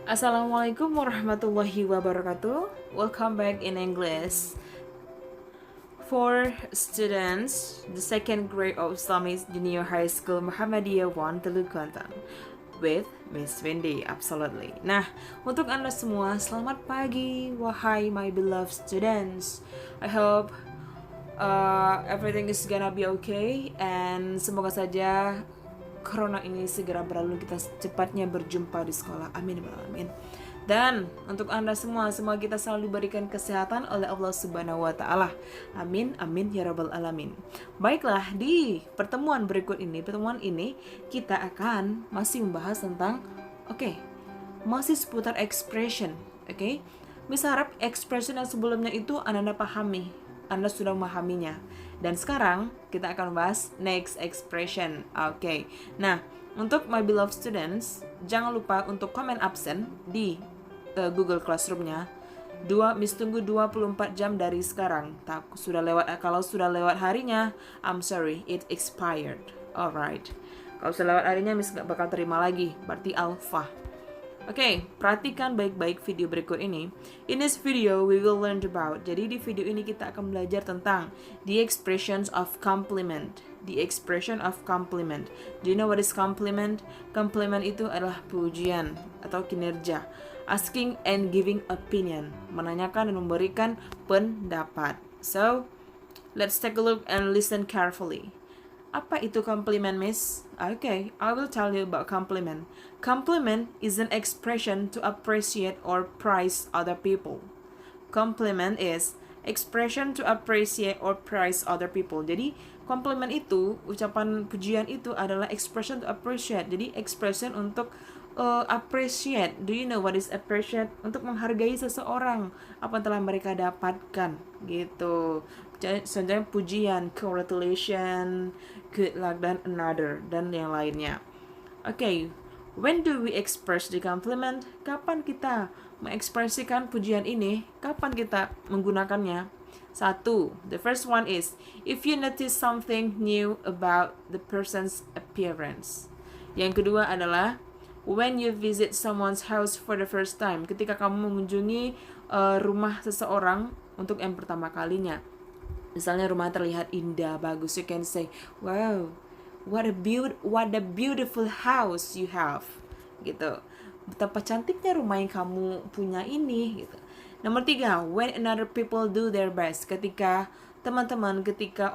Assalamualaikum warahmatullahi wabarakatuh. Welcome back in English. For students, the second grade of Islamic Junior High School Muhammadiyah 1 Teluk Kuantan with Miss Windy, absolutely. Nah, untuk Anda semua, selamat pagi, wahai my beloved students. I hope everything is gonna be okay, and semoga saja corona ini segera berlalu, kita secepatnya berjumpa di sekolah. Amin ya rabbal alamin. Dan untuk Anda semua, semoga kita selalu diberikan kesehatan oleh Allah Subhanahu wa taala. Amin amin ya rabbal alamin. Baiklah, di pertemuan ini kita akan masih membahas tentang masih seputar expression. Bisa harap expression yang sebelumnya itu Anda pahami, Anda sudah memahaminya. Dan sekarang kita akan bahas next expression. Nah, untuk my beloved students, jangan lupa untuk komen absen di Google Classroom-nya. Miss tunggu 24 jam dari sekarang. Kalau sudah lewat harinya, I'm sorry, it expired. Alright. Kalau sudah lewat harinya, Miss gak bakal terima lagi. Berarti alpha. Perhatikan baik-baik video berikut ini. In this video, we will learn about. Jadi di video ini kita akan belajar tentang the expressions of compliment. The expression of compliment. Do you know what is compliment? Compliment itu adalah pujian atau kinerja. Asking and giving opinion. Menanyakan dan memberikan pendapat. So, let's take a look and listen carefully. Apa itu compliment, Miss? I will tell you about compliment. Compliment is an expression to appreciate or praise other people. Compliment is expression to appreciate or praise other people. Jadi, compliment itu, ucapan pujian itu adalah expression to appreciate. Jadi, expression untuk appreciate. Do you know what is appreciate? Untuk menghargai seseorang, apa yang telah mereka dapatkan, gitu. Contohnya pujian, congratulations, good luck, dan another, dan yang lainnya. When do we express the compliment? Kapan kita mengekspresikan pujian ini? Kapan kita menggunakannya? The first one is, if you notice something new about the person's appearance. Yang kedua adalah, when you visit someone's house for the first time, ketika kamu mengunjungi rumah seseorang untuk yang pertama kalinya. Misalnya rumah terlihat indah, bagus, you can say, wow, what a beautiful house you have, gitu. Betapa cantiknya rumah yang kamu punya ini, gitu. Nomor 3, when another people do their best, ketika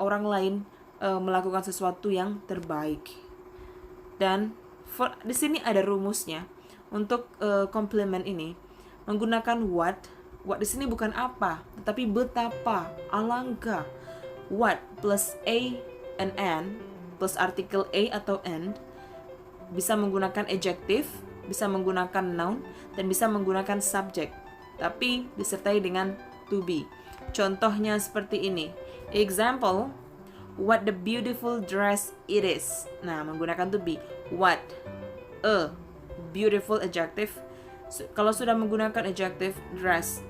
orang lain melakukan sesuatu yang terbaik. Dan di sini ada rumusnya untuk compliment ini. Menggunakan what di sini bukan apa, tetapi betapa, alangkah. What plus a and an plus artikel a atau and bisa menggunakan adjective, bisa menggunakan noun, dan bisa menggunakan subject, tapi disertai dengan to be. Contohnya seperti ini. Example, what the beautiful dress it is. Nah, menggunakan to be. What a beautiful adjective. Kalau sudah menggunakan adjective, dress.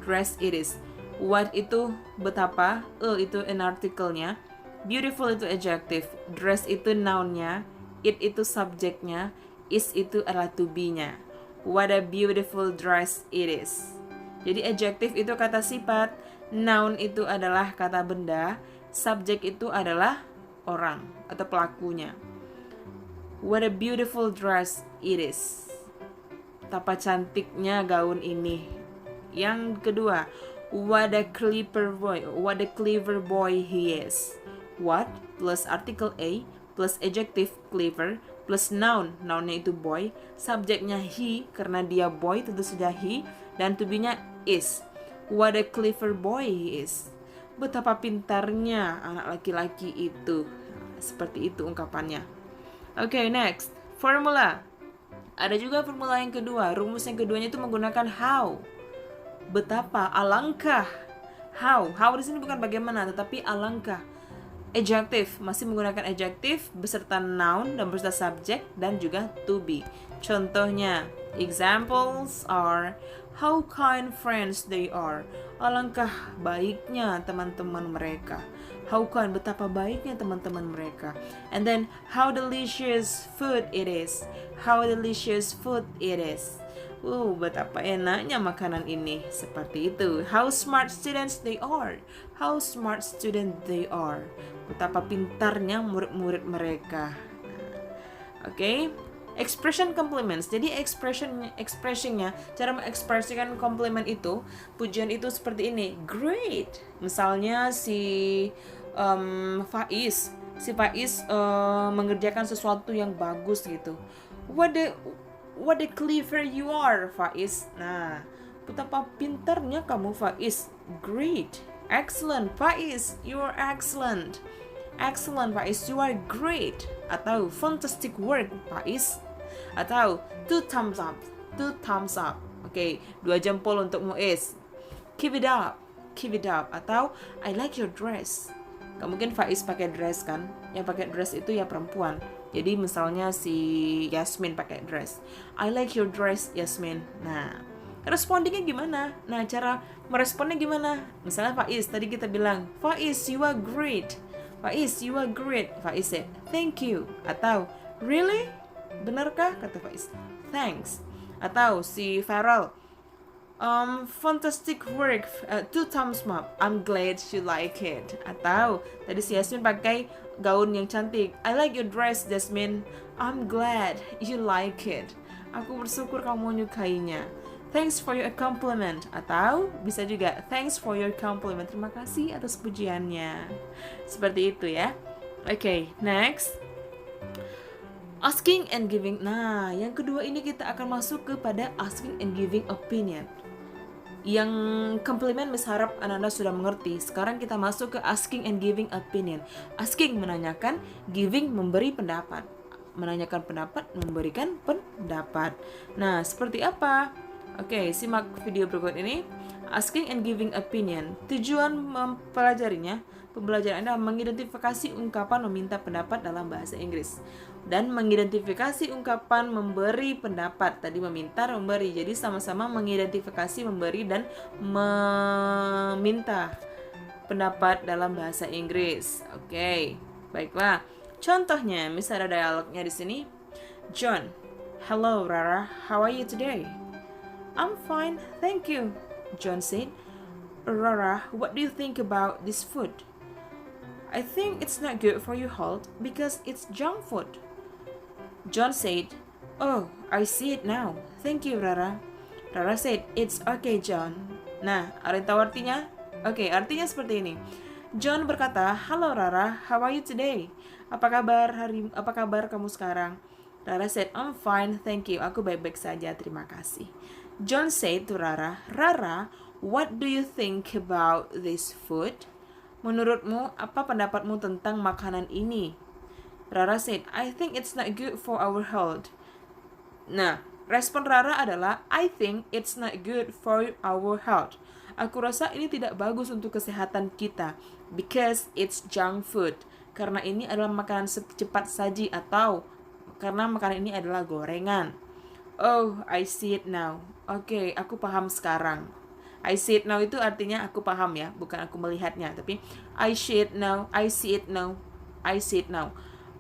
Dress it is. What itu betapa, itu an artikelnya, beautiful itu adjective, dress itu nounnya, it itu subjeknya, is itu adalah to be-nya. What a beautiful dress it is. Jadi adjective itu kata sifat, noun itu adalah kata benda, subjek itu adalah orang atau pelakunya. What a beautiful dress it is. Betapa cantiknya gaun ini. Yang kedua, what a clever boy he is. What plus article a plus adjective clever plus nounnya itu boy, subjeknya he karena dia boy tentu saja he, dan to be-nya is. What a clever boy he is. Betapa pintarnya anak laki-laki itu. Seperti itu ungkapannya. Next, formula. Ada juga formula yang kedua, rumus yang keduanya itu menggunakan how. Betapa, alangkah. How di sini bukan bagaimana, tetapi alangkah. Adjective, masih menggunakan adjective beserta noun dan beserta subject dan juga to be. Contohnya, examples are, How kind friends they are. Alangkah baiknya teman-teman mereka. How kind, betapa baiknya teman-teman mereka. And then, how delicious food it is. How delicious food it is. Betapa enaknya makanan ini. Seperti itu. How smart students they are. How smart student they are. Betapa pintarnya murid-murid mereka. Oke. Expression compliments. Jadi expressionnya, cara mengekspresikan komplimen itu, pujian itu seperti ini. Great. Misalnya si Faiz mengerjakan sesuatu yang bagus gitu. What the clever you are, Faiz. Nah, betapa pintarnya kamu, Faiz. Great. Excellent, Faiz. You are excellent. Excellent, Faiz. You are great. Atau fantastic work, Faiz. Atau 2 thumbs up. 2 thumbs up. Oke, 2 jempol untuk Muiz. Keep it up. Keep it up. Atau I like your dress. Gak mungkin Faiz pakai dress kan? Yang pakai dress itu ya perempuan. Jadi misalnya si Yasmin pakai dress. I like your dress, Yasmin. Nah, respondingnya gimana? Nah, cara meresponnya gimana? Misalnya Faiz, tadi kita bilang, Faiz, you are great. Faiz, you are great. Faiz said, thank you. Atau, really? Benarkah? Kata Faiz, thanks. Atau si Farel, fantastic work, 2 thumbs up. I'm glad you like it. Atau tadi si Yasmin pakai gaun yang cantik. I like your dress, Jasmine. I'm glad you like it. Aku bersyukur kamu menyukainya. Thanks for your compliment. Atau bisa juga thanks for your compliment. Terima kasih atas pujiannya. Seperti itu ya. Okay, next. Asking and giving. Nah, yang kedua ini kita akan masuk kepada asking and giving opinion. Yang komplimen Miss harap Anda sudah mengerti. Sekarang kita masuk ke asking and giving opinion. Asking menanyakan, giving memberi pendapat. Menanyakan pendapat, memberikan pendapat. Nah, seperti apa? Oke, simak video berikut ini. Asking and giving opinion. Tujuan mempelajarinya, pembelajaran Anda mengidentifikasi ungkapan meminta pendapat dalam bahasa Inggris. Dan mengidentifikasi ungkapan memberi pendapat. Tadi meminta, memberi. Jadi sama-sama mengidentifikasi, memberi, dan meminta pendapat dalam bahasa Inggris. Oke, baiklah. Contohnya, misalnya dialognya di sini. John, hello Rara, how are you today? I'm fine, thank you. John said, Rara, what do you think about this food? I think it's not good for your health because it's junk food. John said, oh, I see it now. Thank you, Rara. Rara said, it's okay, John. Nah, ada yang tahu artinya? Oke, artinya seperti ini. John berkata, halo Rara, how are you today? Apa kabar kamu sekarang? Rara said, I'm fine, thank you. Aku baik-baik saja, terima kasih. John said to Rara, Rara, what do you think about this food? Menurutmu, apa pendapatmu tentang makanan ini? Rara said, I think it's not good for our health. Nah, respon Rara adalah, I think it's not good for our health. Aku rasa ini tidak bagus untuk kesehatan kita. Because it's junk food. Karena ini adalah makanan cepat saji atau karena makanan ini adalah gorengan. Oh, I see it now. Oke, aku paham sekarang. I see it now itu artinya aku paham ya, bukan aku melihatnya, tapi I see it now, I see it now, I see it now.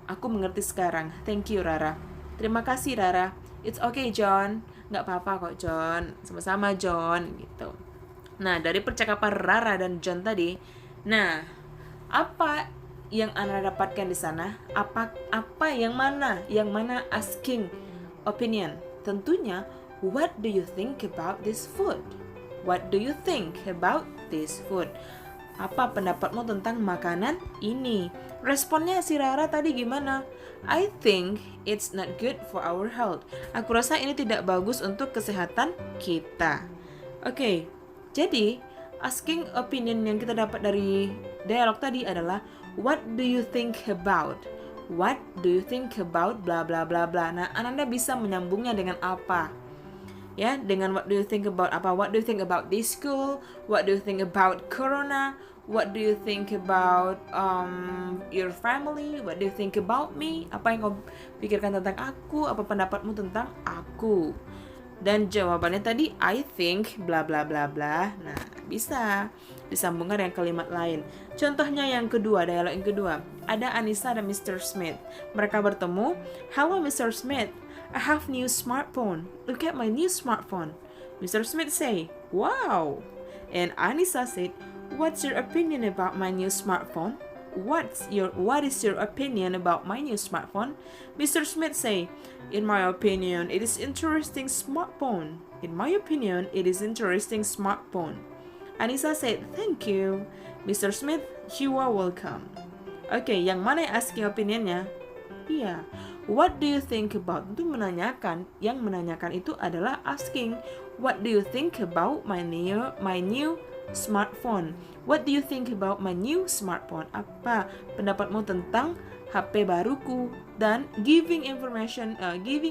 Aku mengerti sekarang. Thank you, Rara. Terima kasih, Rara. It's okay, John. Nggak apa-apa kok, John. Sama-sama, John. Gitu. Nah, dari percakapan Rara dan John tadi, nah, apa yang Anda dapatkan di sana? Apa yang mana? Yang mana asking opinion? Tentunya, what do you think about this food? What do you think about this food? Apa pendapatmu tentang makanan ini? Responnya si Rara tadi gimana? I think it's not good for our health. Aku rasa ini tidak bagus untuk kesehatan kita. Oke, jadi asking opinion yang kita dapat dari dialog tadi adalah what do you think about? What do you think about bla bla bla bla. Nah, Anda bisa menyambungnya dengan apa? Ya, dengan what do you think about apa? What do you think about this school? What do you think about corona? What do you think about your family? What do you think about me? Apa yang kau pikirkan tentang aku? Apa pendapatmu tentang aku? Dan jawabannya tadi I think bla bla bla bla. Nah, bisa disambungkan dengan kalimat lain. Contohnya yang kedua, dialog yang kedua. Ada Anissa dan Mr. Smith. Mereka bertemu. Hello Mr. Smith, I have new smartphone. Look at my new smartphone. Mr. Smith say, wow. And Anissa said, what's your opinion about my new smartphone? What is your opinion about my new smartphone? Mr. Smith say, in my opinion, it is interesting smartphone. In my opinion, it is interesting smartphone. Anissa said, thank you. Mr. Smith, you are welcome. Oke, yang mana yang asking opinionnya? Iya. What do you think about? Itu menanyakan. Yang menanyakan itu adalah asking. What do you think about my new smartphone? What do you think about my new smartphone? Apa pendapatmu tentang HP baruku? Dan giving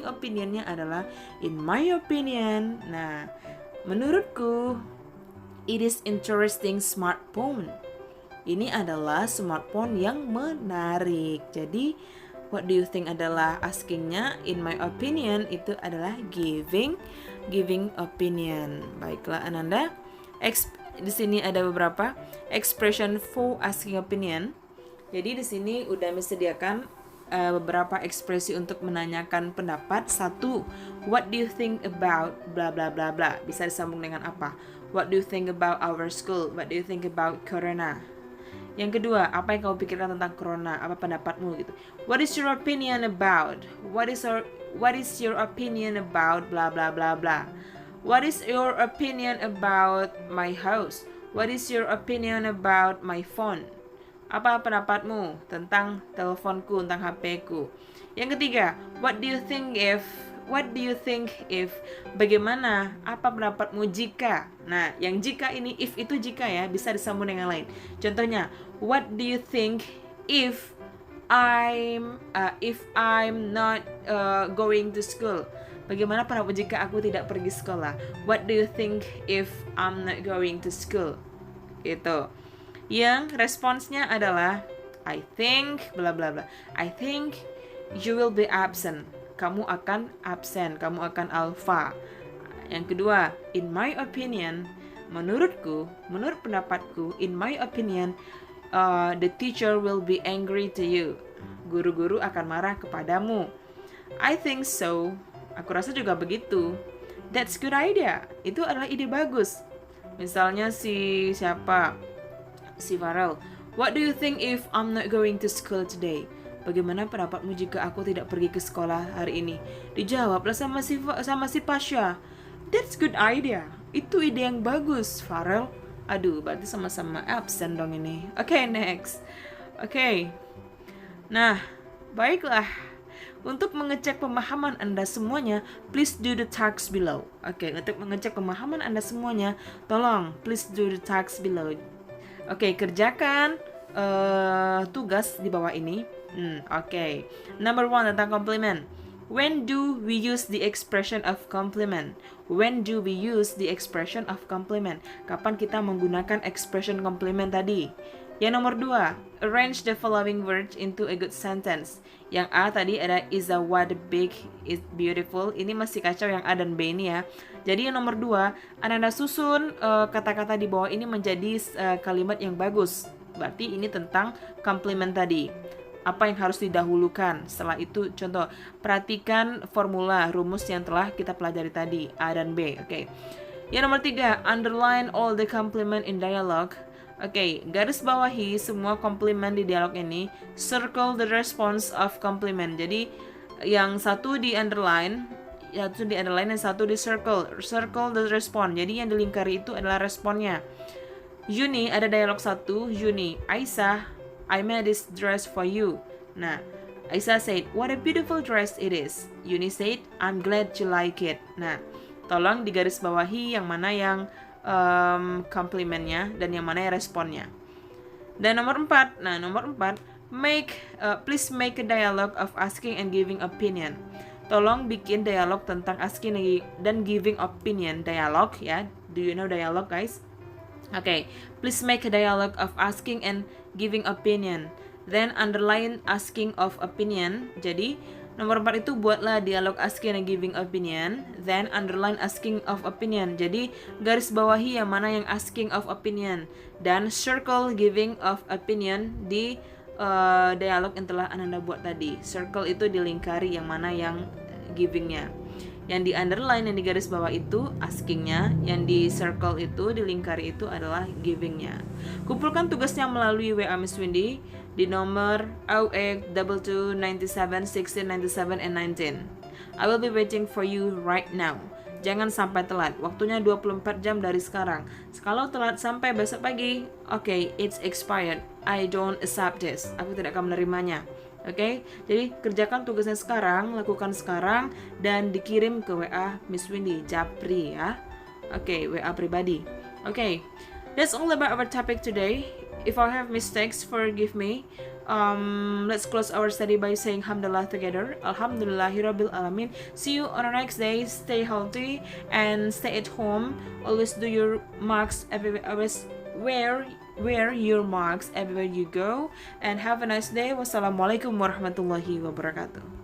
opinionnya adalah in my opinion. Nah, menurutku it is interesting smartphone. Ini adalah smartphone yang menarik. Jadi what do you think adalah askingnya. In my opinion itu adalah giving opinion. Baiklah Ananda. Di sini ada beberapa expression for asking opinion. Jadi di sini udah disediakan beberapa ekspresi untuk menanyakan pendapat. Satu, what do you think about bla bla bla bla. Bisa disambung dengan apa? What do you think about our school? What do you think about corona? Yang kedua, apa yang kamu pikirkan tentang corona? Apa pendapatmu gitu? What is your opinion about? What is your opinion about bla bla bla bla? What is your opinion about my house? What is your opinion about my phone? Apa pendapatmu tentang teleponku, tentang HP-ku? Yang ketiga, what do you think if bagaimana, apa pendapatmu jika? Nah, yang jika ini, if itu jika ya, bisa disambung dengan lain. Contohnya, what do you think if I'm not going to school? Bagaimana pendapatmu jika aku tidak pergi sekolah? What do you think if I'm not going to school? Itu. Yang responsnya adalah I think bla bla bla. I think you will be absent. Kamu akan absen, kamu akan alpha. Yang kedua, in my opinion, menurut pendapatku, in my opinion, the teacher will be angry to you. Guru-guru akan marah kepadamu. I think so. Aku rasa juga begitu. That's good idea. Itu adalah ide bagus. Misalnya si Farel. What do you think if I'm not going to school today? Bagaimana pendapatmu jika aku tidak pergi ke sekolah hari ini? Dijawablah sama si Pasha. That's good idea. Itu ide yang bagus, Farel. Aduh, berarti sama-sama absen dong ini. Oke, next. Oke. Nah, baiklah. Untuk mengecek pemahaman Anda semuanya, please do the tasks below. Oke, untuk mengecek pemahaman Anda semuanya, tolong please do the tasks below. Oke, kerjakan tugas di bawah ini. Oke. Number 1 tentang compliment. When do we use the expression of compliment? When do we use the expression of compliment? Kapan kita menggunakan expression compliment tadi? Yang nomor 2, arrange the following words into a good sentence. Yang A tadi ada is a what big is beautiful. Ini masih kacau yang A dan B ini ya. Jadi yang nomor 2, Anda susun kata-kata di bawah ini menjadi kalimat yang bagus. Berarti ini tentang compliment tadi. Apa yang harus didahulukan? Setelah itu contoh, perhatikan formula rumus yang telah kita pelajari tadi, A dan B. Oke. Yang nomor 3, underline all the compliment in dialogue. Oke, garis bawahi semua komplimen di dialog ini. Circle the response of compliment. Jadi yang satu di underline, yang satu di circle. Circle the response. Jadi yang dilingkari itu adalah responnya. Yuni, ada dialog 1. Yuni, Aisyah, I made this dress for you. Nah, Aisyah said, what a beautiful dress it is. Yuni said, I'm glad you like it. Nah, tolong digaris bawahi yang mana yang komplimennya dan yang mana yang responnya. Dan nomor 4, please make a dialogue of asking and giving opinion. Tolong bikin dialog tentang asking dan giving opinion. Dialog ya, do you know dialogue guys? Okay, please make a dialogue of asking and giving opinion. Then underline asking of opinion. Jadi Nomor 4 itu buatlah dialog asking and giving opinion, then underline asking of opinion. Jadi garis bawahi yang mana yang asking of opinion dan circle giving of opinion di dialog yang telah Ananda buat tadi. Circle itu dilingkari yang mana yang givingnya. Yang di underline, yang di garis bawah itu askingnya, yang di circle itu dilingkari itu adalah givingnya. Kumpulkan tugasnya melalui WA Miss Windy di nomor 082297 16 97 and 19. I will be waiting for you right now. Jangan sampai telat. Waktunya 24 jam dari sekarang. Kalau telat sampai besok pagi, okay, it's expired. I don't accept this. Aku tidak akan menerimanya. Oke, jadi kerjakan tugasnya sekarang, lakukan sekarang, dan dikirim ke WA Miss Windy, Japri ya. Oke, WA pribadi. Oke, that's all about our topic today. If I have mistakes, forgive me. Let's close our study by saying Alhamdulillah together. Alhamdulillahirabbil alamin. See you on the next day. Stay healthy and stay at home. Always do your marks everywhere. Always wear your marks everywhere you go. And have a nice day. Wassalamualaikum warahmatullahi wabarakatuh.